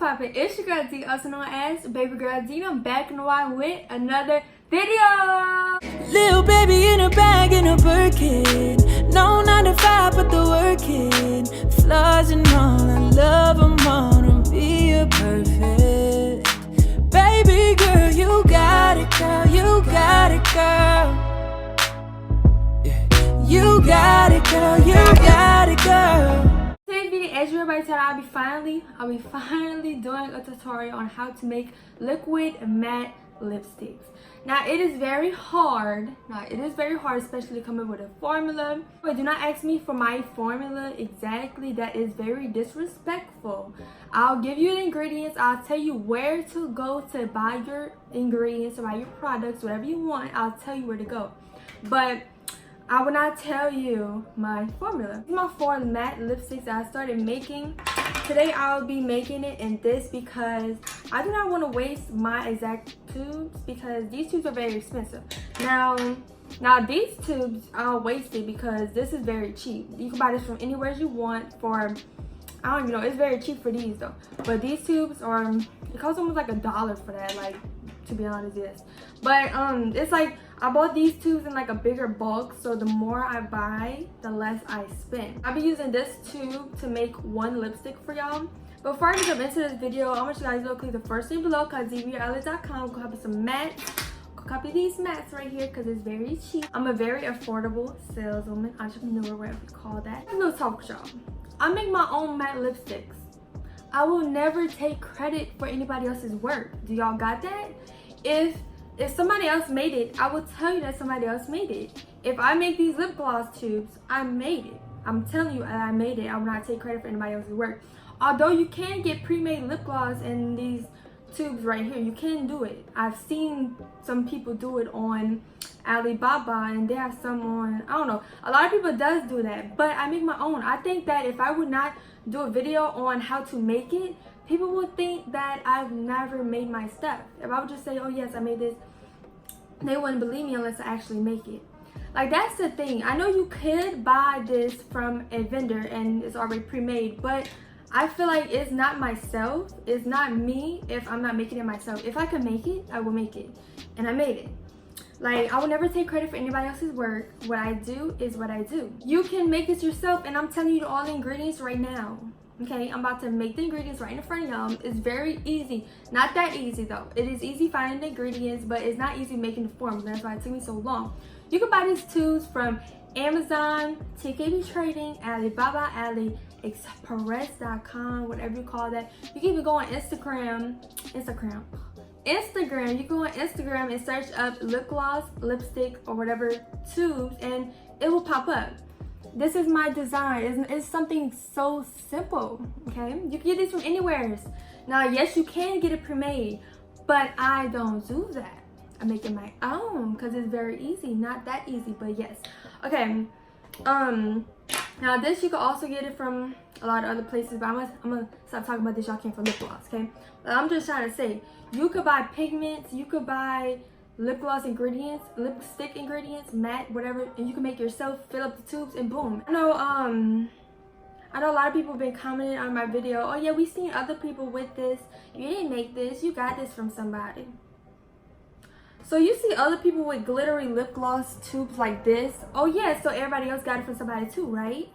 poppin'? It's your girl D, also known as Baby Girl D. I'm back in a while with another video. Little baby in a bag in a Birkin. No 9 to 5, but the working. Flaws and all, I love them all. Don't be a perfect baby girl. You got it, girl. You got it, girl. Yeah. You got it, girl. You got it, girl. Today's video, as everybody said, I'll be finally doing a tutorial on how to make liquid matte lipsticks. Now it is very hard. Especially coming with a formula. But do not ask me for my formula exactly. That is very disrespectful. I'll give you the ingredients. I'll tell you where to go to buy your ingredients, to buy your products, whatever you want. I'll tell you where to go. But I will not tell you my formula. These are my 4 matte lipsticks that I started making. Today I'll be making it in this because I do not want to waste my exact tubes because these tubes are very expensive. Now these tubes I'll waste it because this is very cheap. You can buy this from anywhere you want for, I don't even know, it's very cheap for these though. But these tubes are, it costs almost like $1 for that, like, to be honest, yes. But it's like I bought these tubes in like a bigger bulk, so the more I buy, the less I spend. I'll be using this tube to make 1 lipstick for y'all. Before I jump into this video, I want you guys to go click the first link below, cause go copy some mattes. Go copy these mattes right here because it's very cheap. I'm a very affordable saleswoman, entrepreneur, whatever you call that. I'm gonna talk with y'all. I make my own matte lipsticks. I will never take credit for anybody else's work. Do y'all got that? If somebody else made it, I will tell you that somebody else made it. If I make these lip gloss tubes, I made it. I'm telling you that I made it. I will not take credit for anybody else's work. Although you can get pre-made lip gloss in these tubes right here. You can do it. I've seen some people do it on Alibaba, and they have some on, I don't know. A lot of people does do that, but I make my own. I think that if I would not do a video on how to make it, people would think that I've never made my stuff. If I would just say, oh yes, I made this, they wouldn't believe me unless I actually make it. Like, that's the thing. I know you could buy this from a vendor and it's already pre-made, but I feel like it's not myself. It's not me if I'm not making it myself. If I could make it, I will make it. And I made it. Like, I will never take credit for anybody else's work. What I do is what I do. You can make this yourself, and I'm telling you all the ingredients right now. Okay, I'm about to make the ingredients right in front of y'all. It's very easy. Not that easy though. It is easy finding the ingredients, but it's not easy making the formula. That's why it took me so long. You can buy these tubes from Amazon, TKB Trading, Alibaba, AliExpress.com, whatever you call that. You can even go on Instagram. You can go on Instagram and search up lip gloss, lipstick, or whatever tubes, and it will pop up. This is my design. It's something so simple, okay? You can get this from anywhere. Now, yes, you can get it pre-made, but I don't do that. I make it my own because it's very easy. Not that easy, but yes. Okay. Now this you can also get it from a lot of other places, but I'm gonna stop talking about this. Y'all came from lip gloss, okay? But I'm just trying to say, you could buy pigments, you could buy lip gloss ingredients, lipstick ingredients, matte, whatever, and you can make yourself, fill up the tubes, and boom. I know a lot of people have been commenting on my video, oh yeah, we seen other people with this. You didn't make this, you got this from somebody. So you see other people with glittery lip gloss tubes like this. Oh yeah, so everybody else got it from somebody too, right?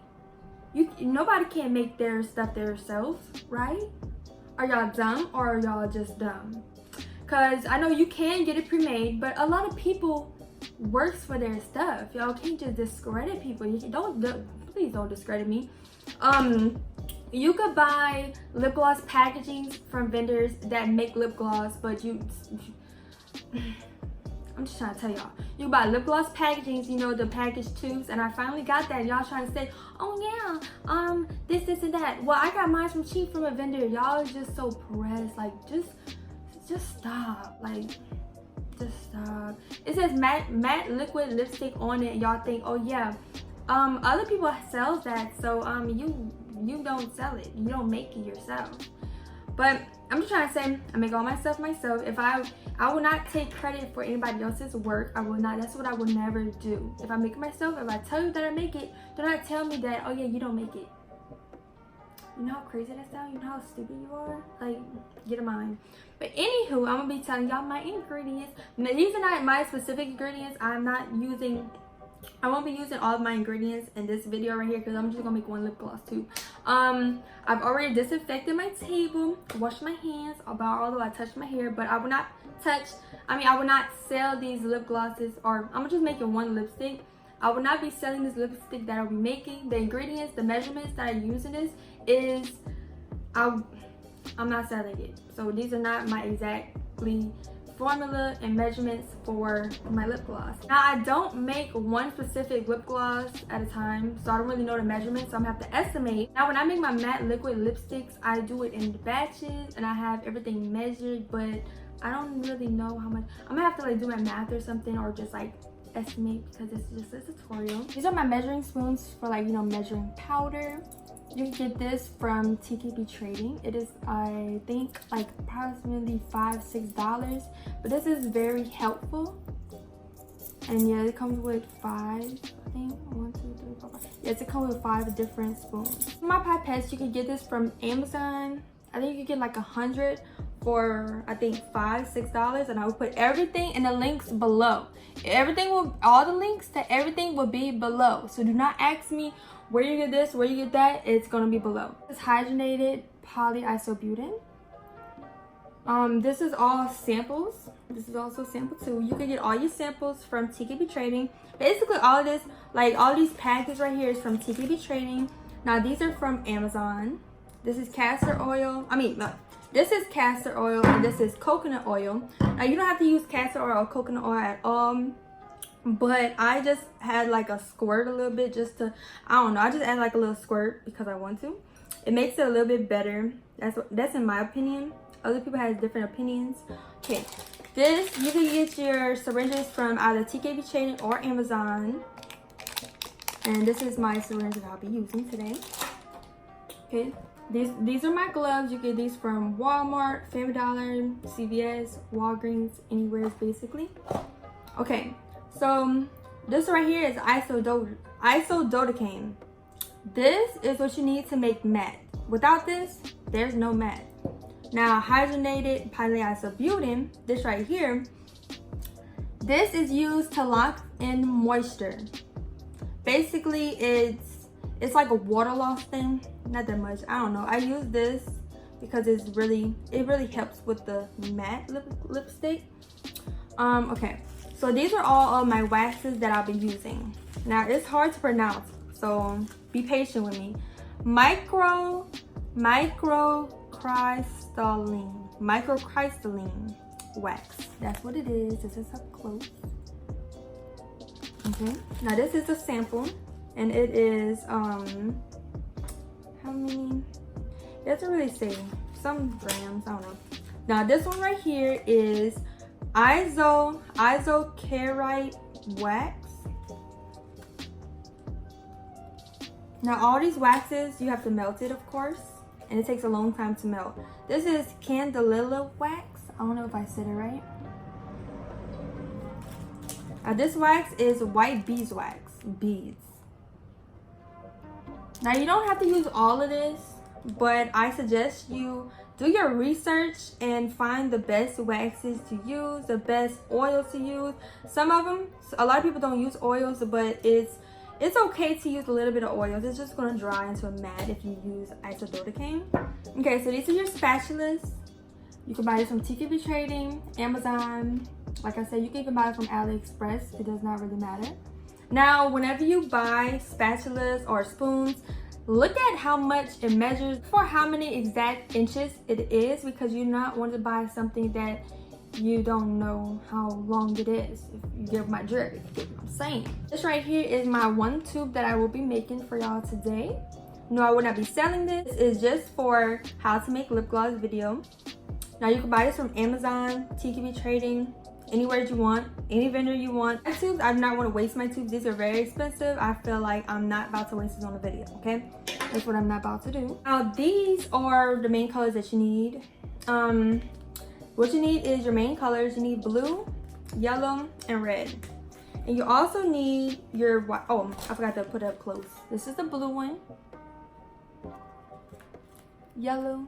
Nobody can make their stuff themselves, right? Are y'all dumb or are y'all just dumb? Because I know you can get it pre-made, but a lot of people works for their stuff. Y'all can't just discredit people. Please don't discredit me. You could buy lip gloss packaging from vendors that make lip gloss, but I'm just trying to tell y'all. You buy lip gloss packagings, you know, the packaged tubes, and I finally got that. Y'all trying to say, oh yeah, this and that. Well, I got mine from cheap from a vendor. Y'all is just so pressed. Like, just stop. Like, just stop. It says matte liquid lipstick on it. Y'all think, oh yeah, other people sell that, so you don't sell it. You don't make it yourself. But I'm just trying to say, I make all my stuff myself. If I will not take credit for anybody else's work. I will not. That's what I will never do. If I make it myself, if I tell you that I make it, do not tell me that, oh yeah, you don't make it. You know how crazy that sounds? You know how stupid you are? Like, get a mind. But anywho, I'm gonna be telling y'all my ingredients. Now, these are not my specific ingredients. I won't be using all of my ingredients in this video right here because I'm just gonna make one lip gloss too. I've already disinfected my table, washed my hands, although I touched my hair, but I will not sell these lip glosses, or I'm just making one lipstick. I will not be selling this lipstick that I'll be making. The ingredients, the measurements that I use in this is, I'm not selling it. So these are not my exactly formula and measurements for my lip gloss. Now, I don't make one specific lip gloss at a time, so I don't really know the measurements, so I'm gonna have to estimate. Now, when I make my matte liquid lipsticks, I do it in batches and I have everything measured, but I don't really know how much. I'm gonna have to like do my math or something, or just like estimate, because it's just a tutorial. These are my measuring spoons for, like, you know, measuring powder. You can get this from TKB Trading. It is, I think, like approximately $5-6, but this is very helpful. And yeah, it comes with 5, I think, 1, 2, 3, 4, 5. Yes, it comes with 5 different spoons. My pipettes, you can get this from Amazon. I think you can get like 100 for, I think, $5-6, and I will put everything in the links below. All the links to everything will be below. So do not ask me where you get this, where you get that. It's gonna be below. It's hydrogenated polyisobutene. This is all samples. This is also sample too. You can get all your samples from TKB Trading. Basically, all of this, like all these packages right here, is from TKB Trading. Now, these are from Amazon. This is castor oil. This is castor oil, and this is coconut oil. Now, you don't have to use castor oil or coconut oil at all, but I just had like a squirt a little bit, just to, I don't know, I just add like a little squirt because I want to. It makes it a little bit better. That's in my opinion. Other people have different opinions. Okay, this, you can get your syringes from either TKB Trading or Amazon. And this is my syringe that I'll be using today. Okay, these are my gloves. You get these from Walmart, Family Dollar, CVS, Walgreens, anywhere basically. Okay, so this right here is isododecane. This is what you need to make matte. Without this, there's no matte. Now, hydrogenated polyisobutene, this right here, this is used to lock in moisture. Basically, it's like a water loss thing. Not that much, I don't know. I use this because it really helps with the matte lipstick. Okay, so these are all of my waxes that I'll be using. Now, it's hard to pronounce, so be patient with me. Microcrystalline wax. That's what it is. This is up close. Okay, now this is a sample, and it is how many? It doesn't really say. Some grams, I don't know. Now this one right here is isocarite wax. Now all these waxes, you have to melt it, of course, and it takes a long time to melt. This is candelilla wax. I don't know if I said it right. This wax is white beeswax, beads. Now, you don't have to use all of this, but I suggest you do your research and find the best waxes to use, the best oils to use. Some of them, a lot of people don't use oils, but it's okay to use a little bit of oils. It's just going to dry into a matte if you use isododecane. Okay, so these are your spatulas. You can buy this from TKB Trading, Amazon. Like I said, you can even buy it from AliExpress. It does not really matter. Now, whenever you buy spatulas or spoons, look at how much it measures for how many exact inches it is, because you not want to buy something that you don't know how long it is. If you get my drift, you get what I'm saying. This right here is my one tube that I will be making for y'all today. No, I will not be selling this. It's just for how to make lip gloss video. Now, you can buy this from Amazon, TKB Trading, anywhere you want, any vendor you want. My tubes, I do not want to waste my tubes. These are very expensive. I feel like I'm not about to waste this on a video, okay? That's what I'm not about to do. Now, these are the main colors that you need. What you need is your main colors. You need blue, yellow, and red. And you also need your, oh, I forgot to put it up close. This is the blue one. yellow.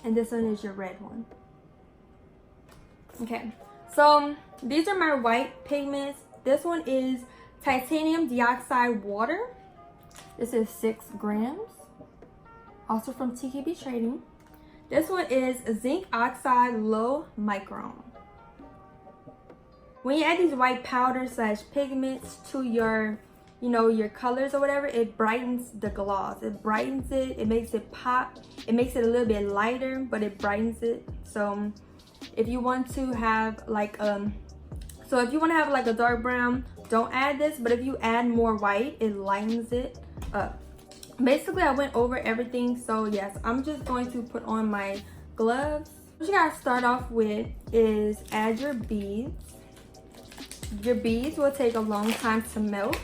And this one is your red one. Okay, so these are my white pigments. This one is titanium dioxide water. This is 6 grams. Also from TKB Trading. This one is zinc oxide low micron. When you add these white powder slash pigments to your, you know, your colors or whatever, it brightens the gloss. It brightens it. It makes it pop. It makes it a little bit lighter, but it brightens it. So if you want to have like a dark brown, don't add this. But if you add more white, it lightens it up. Basically, I went over everything. So yes, I'm just going to put on my gloves. What you gotta start off with is add your beads. Your beads will take a long time to melt.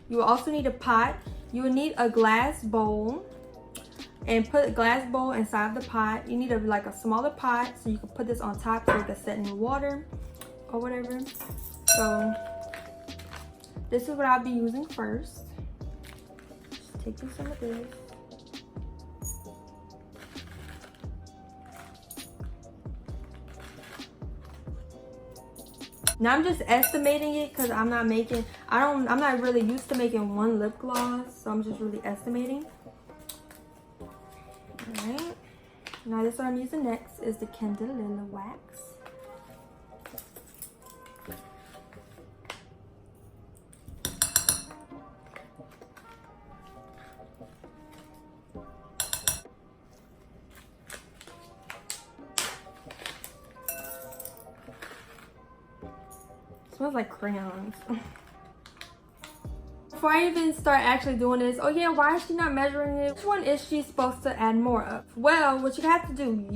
You will also need a pot. You will need a glass bowl, and put a glass bowl inside the pot. You need like a smaller pot so you can put this on top so you can set in water or whatever. So this is what I'll be using first. Just taking some of this. Now I'm just estimating it because I'm not really used to making one lip gloss, so I'm just really estimating. Alright. Now this one I'm using next is the Candelilla wax. Smells like crayons. Before I even start actually doing this, oh yeah, why is she not measuring it? Which one is she supposed to add more of? Well, what you have to do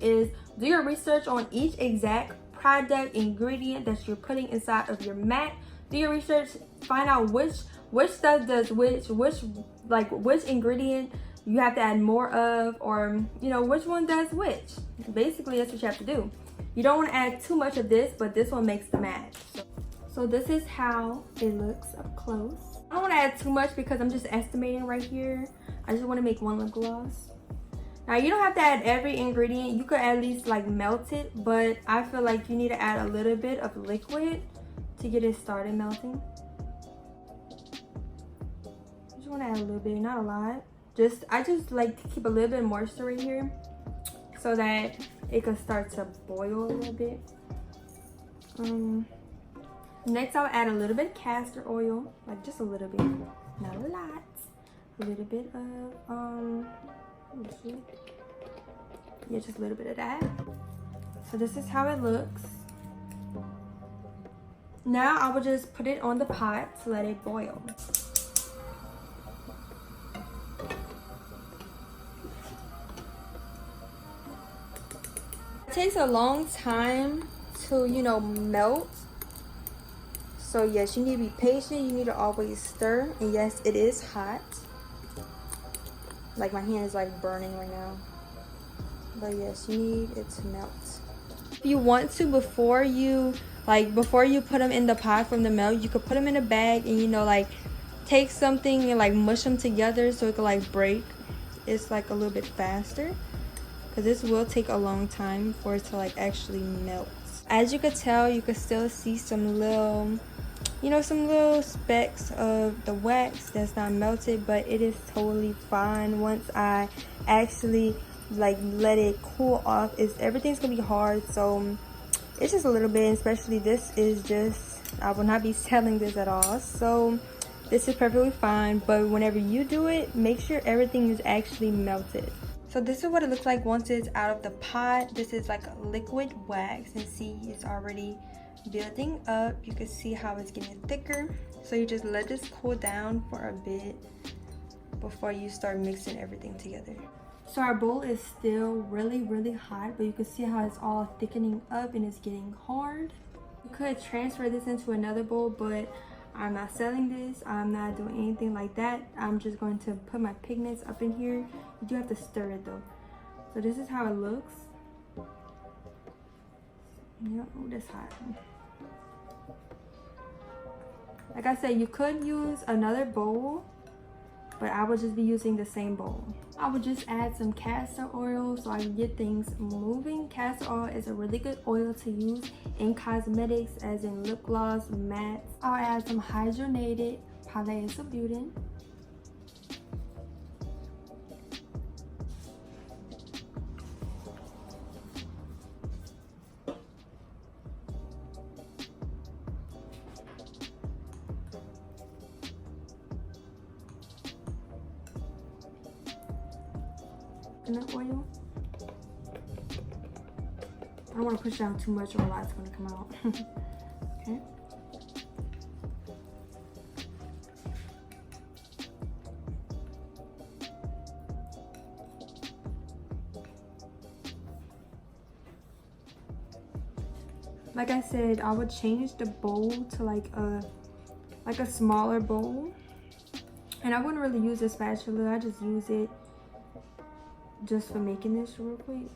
is do your research on each exact product ingredient that you're putting inside of your mat. Do your research, find out which stuff does which ingredient you have to add more of, or you know, which one does which. Basically, that's what you have to do. You don't want to add too much of this, but this one makes the match. So this is how it looks up close. I don't want to add too much because I'm just estimating right here. I just want to make one lip gloss. Now you don't have to add every ingredient. You could at least like melt it, but I feel like you need to add a little bit of liquid to get it started melting. I just want to add a little bit, not a lot. I just like to keep a little bit of moisture right here so that it can start to boil a little bit. Next, I'll add a little bit of castor oil, like just a little bit, not a lot. A little bit of, yeah, just a little bit of that. So this is how it looks. Now I will just put it on the pot to let it boil. It takes a long time to, you know, melt. So yes, you need to be patient. You need to always stir. And yes, it is hot. Like my hand is like burning right now. But yes, you need it to melt. If you want to, before you put them in the pot from the melt, you could put them in a bag and, you know, like take something and like mush them together so it could like break. It's like a little bit faster. Because this will take a long time for it to like actually melt. As you could tell, you could still see some little, you know, some little specks of the wax that's not melted, but it is totally fine once I actually like let it cool off. Everything's gonna be hard, so it's just a little bit. Especially this is just, I will not be selling this at all, so this is perfectly fine. But whenever you do it, make sure everything is actually melted. So this is what it looks like once it's out of the pot. This is like a liquid wax, and see it's already building up. You can see how it's getting thicker. So you just let this cool down for a bit before you start mixing everything together. So our bowl is still really hot, but you can see how it's all thickening up and it's getting hard. You could transfer this into another bowl, but I'm not selling this. I'm not doing anything like that. I'm just going to put my pigments up in here. You do have to stir it though. So this is how it looks. Yep, oh, that's hot. Like I said, you could use another bowl but I will just be using the same bowl. I would just add some castor oil so I can get things moving. Castor oil is a really good oil to use in cosmetics, as in lip gloss, mattes. I'll add some hydrogenated polyethylene. Coconut oil. I don't want to push down too much or a lot's going to come out. Okay. Like I said, I would change the bowl to like a smaller bowl, and I wouldn't really use a spatula. I just use it just for making this real quick.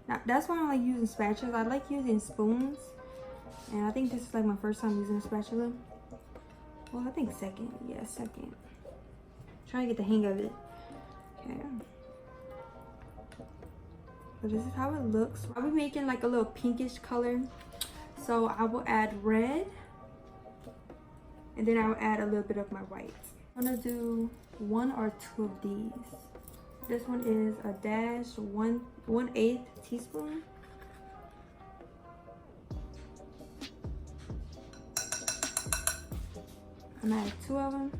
Now that's why I like using spatulas. I like using spoons, and I think this is like my first time using a spatula. Well, I think second. Yeah, second. Trying to get the hang of it. Okay. So this is how it looks. I'll be making like a little pinkish color. So I will add red, and then I will add a little bit of my white. I'm gonna do 1 or 2 of these. This one is a dash, 1/8 teaspoon. I'm gonna add 2 of them.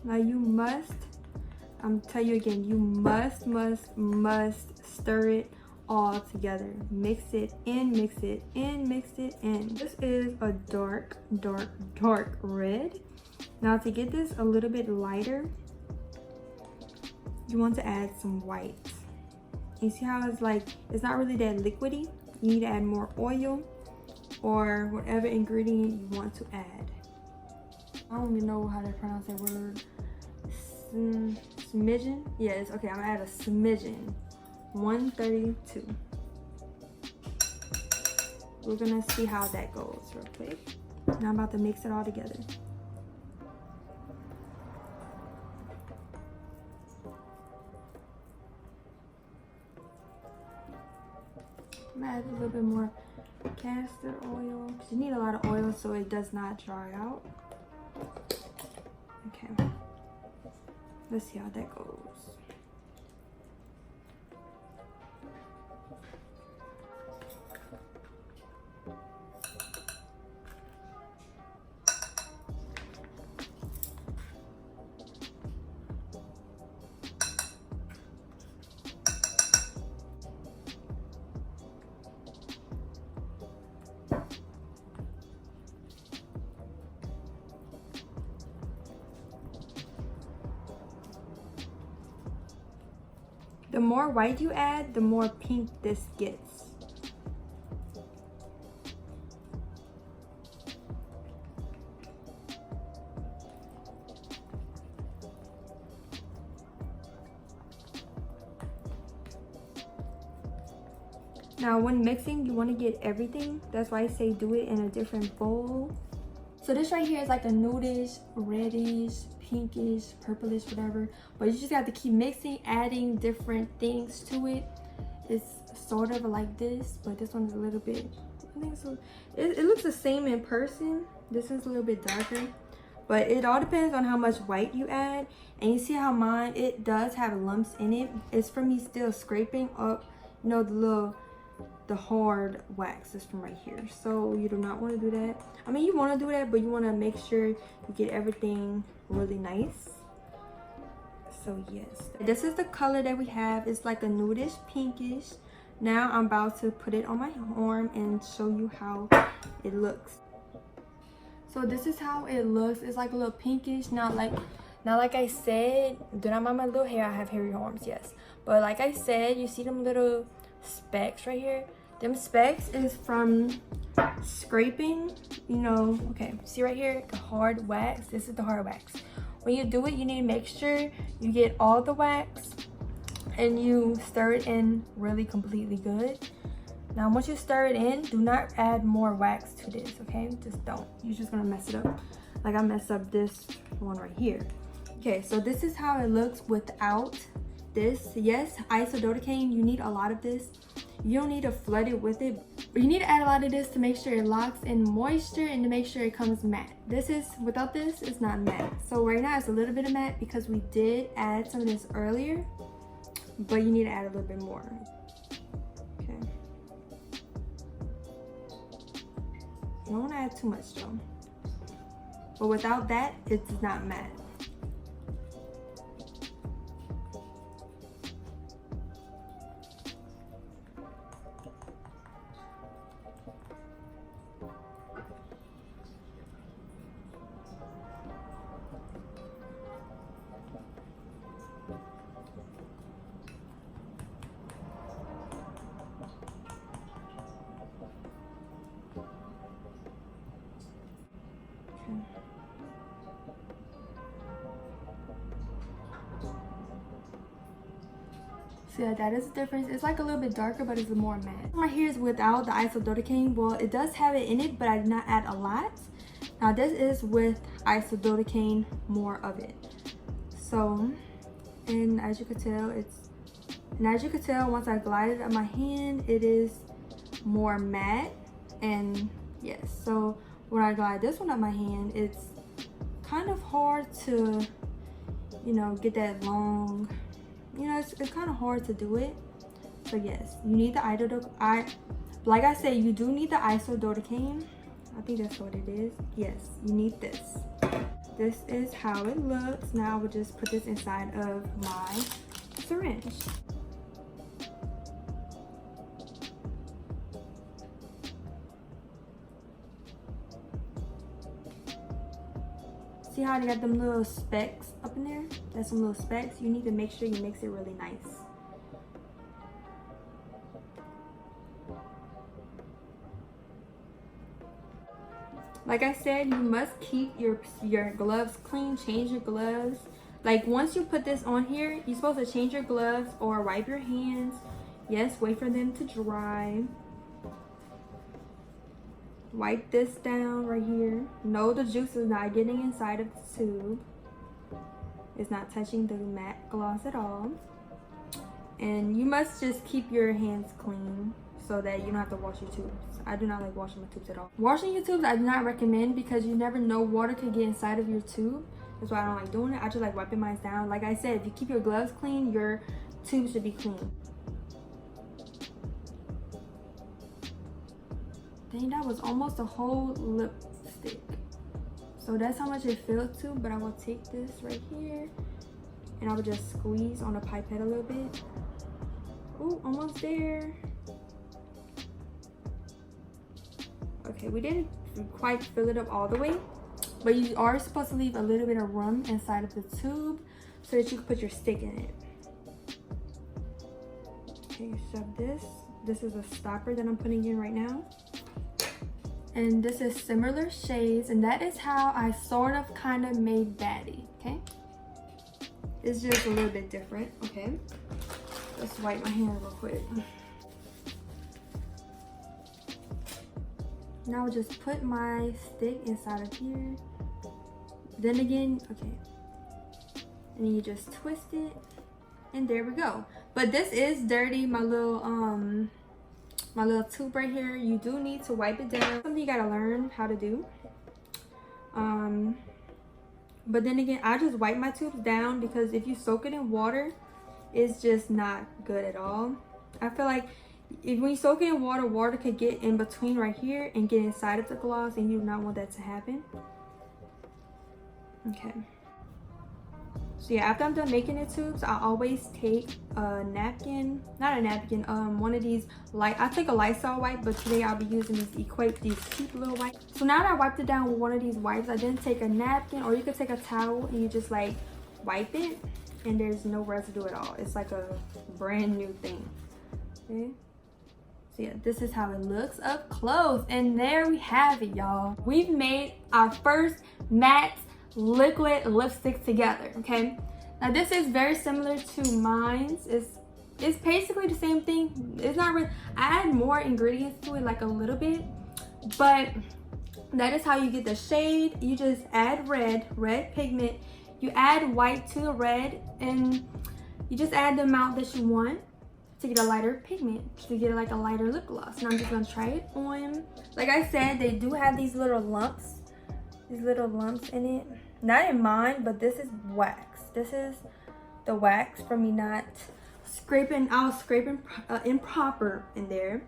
Now you must, I'm telling you again, you must stir it all together. Mix it in, mix it in, mix it in. This is a dark red. Now to get this a little bit lighter, you want to add some white. You see how it's like, it's not really that liquidy. You need to add more oil or whatever ingredient you want to add. I don't even know how to pronounce that word. Smidgen? Yes, okay, I'm gonna add a smidgen. 132. We're gonna see how that goes real quick. Now I'm about to mix it all together. I'm gonna add a little bit more castor oil, because you need a lot of oil so it does not dry out. Okay, let's see how that goes. The more white you add, the more pink this gets. Now when mixing, you want to get everything. That's why I say do it in a different bowl. So this right here is like a nudish, reddish, pinkish, purplish, whatever. But you just have to keep mixing, adding different things to it. It's sort of like this, but this one's a little bit, I think so. It looks the same in person. This one's a little bit darker. But it all depends on how much white you add. And you see how mine, it does have lumps in it. It's from me still scraping up, you know, the hard wax is from right here. So you do not want to do that. I mean, you want to do that, but you want to make sure you get everything really nice. So yes, this is the color that we have. It's like a nudish pinkish. Now I'm about to put it on my arm and show you how it looks. So this is how it looks. It's like a little pinkish. Not like I said, do not mind my little hair. I have hairy arms, yes. But like I said, you see them little specks right here? Them specks is from scraping, you know. Okay, see right here, the hard wax. This is the hard wax. When you do it, you need to make sure you get all the wax and you stir it in really completely good. Now once you stir it in, do not add more wax to this, okay? Just don't. You're just gonna mess it up. Like I messed up this one right here. Okay, so this is how it looks without this. Yes, isododecane, you need a lot of this. You don't need to flood it with it, but you need to add a lot of this to make sure it locks in moisture and to make sure it comes matte. This is, without this, it's not matte. So right now it's a little bit of matte because we did add some of this earlier, but you need to add a little bit more. Okay. You don't want to add too much though. But without that, it's not matte. So yeah, that is the difference. It's like a little bit darker, but it's more matte. Right here is without the isododecane. Well, it does have it in it, but I did not add a lot. Now this is with isododecane, more of it. So, and as you can tell, once I glide it on my hand, it is more matte. And yes, so when I glide this one on my hand, it's kind of hard to, you know, get that long. You know, it's kind of hard to do it. So yes, you need the like I said, you do need the isododecane. I think that's what it is. Yes, you need this. This is how it looks. Now I will just put this inside of my syringe. See how they got them little specks up in there? There's some little specks. You need to make sure you mix it really nice. Like I said, you must keep your gloves clean. Change your gloves. Like once you put this on here, you're supposed to change your gloves or wipe your hands. Yes, wait for them to dry. Wipe this down right here. No, the juice is not getting inside of the tube. It's not touching the matte gloss at all. And you must just keep your hands clean so that you don't have to wash your tubes. I do not like washing my tubes at all. Washing your tubes I do not recommend because you never know, water could get inside of your tube. That's why I don't like doing it. I just like wiping mine down. Like I said, if you keep your gloves clean, your tube should be clean. Dang, that was almost a whole lipstick. So that's how much it filled to, but I will take this right here and I will just squeeze on the pipette a little bit. Ooh, almost there. Okay, we didn't quite fill it up all the way, but you are supposed to leave a little bit of room inside of the tube so that you can put your stick in it. Okay, shove this. This is a stopper that I'm putting in right now. And this is similar shades, and that is how I sort of kind of made Baddie, okay? It's just a little bit different, okay? Let's wipe my hand real quick. Now I'll just put my stick inside of here. Then again, okay. And then you just twist it, and there we go. But this is dirty, my little tube right here. You do need to wipe it down. Something you gotta learn how to do. But then again, I just wipe my tubes down because if you soak it in water, it's just not good at all. I feel like when you soak it in water, water could get in between right here and get inside of the gloss, and you do not want that to happen. Okay. So yeah, after I'm done making the tubes, I always take a napkin, not a napkin, one of these I take a Lysol wipe, but today I'll be using these cheap little wipes. So now that I wiped it down with one of these wipes, I then take a napkin, or you could take a towel and you just like wipe it, and there's no residue at all. It's like a brand new thing. Okay. So yeah, this is how it looks up close, and there we have it, y'all. We've made our first matte liquid lipstick together. Okay, now this is very similar to mine's. It's it's basically the same thing. It's not really, I add more ingredients to it, like a little bit, but that is how you get the shade. You just add red pigment, you add white to the red, and you just add the amount that you want to get a lighter pigment, to get like a lighter lip gloss. And I'm just gonna try it on. Like I said, they do have these little lumps in it. Not in mine, but this is wax. This is the wax from me not scraping. I was scraping improper in there.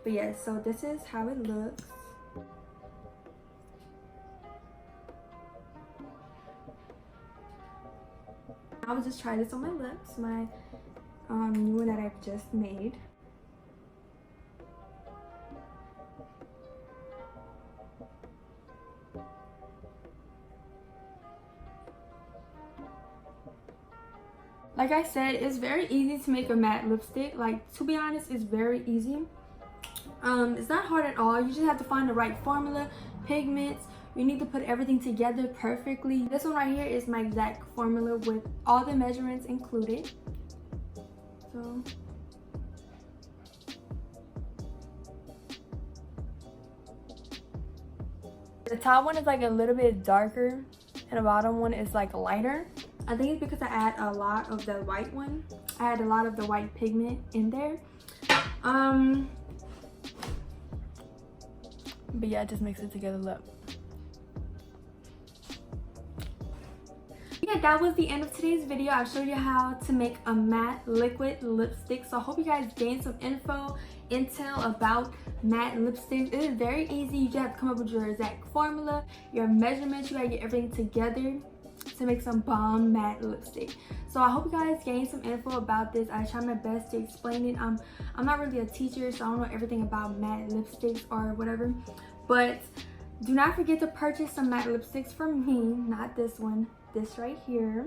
But yeah, so this is how it looks. I will just try this on my lips, my new one that I've just made. Like I said, it's very easy to make a matte lipstick. Like, to be honest, it's very easy. It's not hard at all. You just have to find the right formula, pigments. You need to put everything together perfectly. This one right here is my exact formula with all the measurements included. So the top one is like a little bit darker and the bottom one is like lighter. I think it's because I add a lot of the white one. I add a lot of the white pigment in there. But yeah, just mix it together. Look. Yeah, that was the end of today's video. I showed you how to make a matte liquid lipstick. So I hope you guys gained some intel about matte lipsticks. It is very easy. You just have to come up with your exact formula, your measurements. You gotta get everything together to make some bomb matte lipstick. So I hope you guys gained some info about this. I try my best to explain it. I'm not really a teacher, so I don't know everything about matte lipsticks or whatever. But do not forget to purchase some matte lipsticks from me. Not this one. This right here.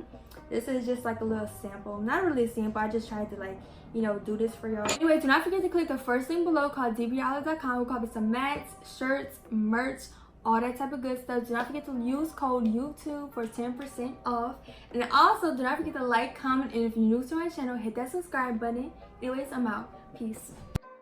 This is just like a little sample. Not really a sample. I just tried to, like, you know, do this for y'all. Anyway, do not forget to click the first link below called dbrolive.com. We'll copy some mats, shirts, merch, all that type of good stuff. Do not forget to use code YouTube for 10% off. And also, do not forget to like, comment, and if you're new to my channel, hit that subscribe button. Anyways, I'm out. Peace.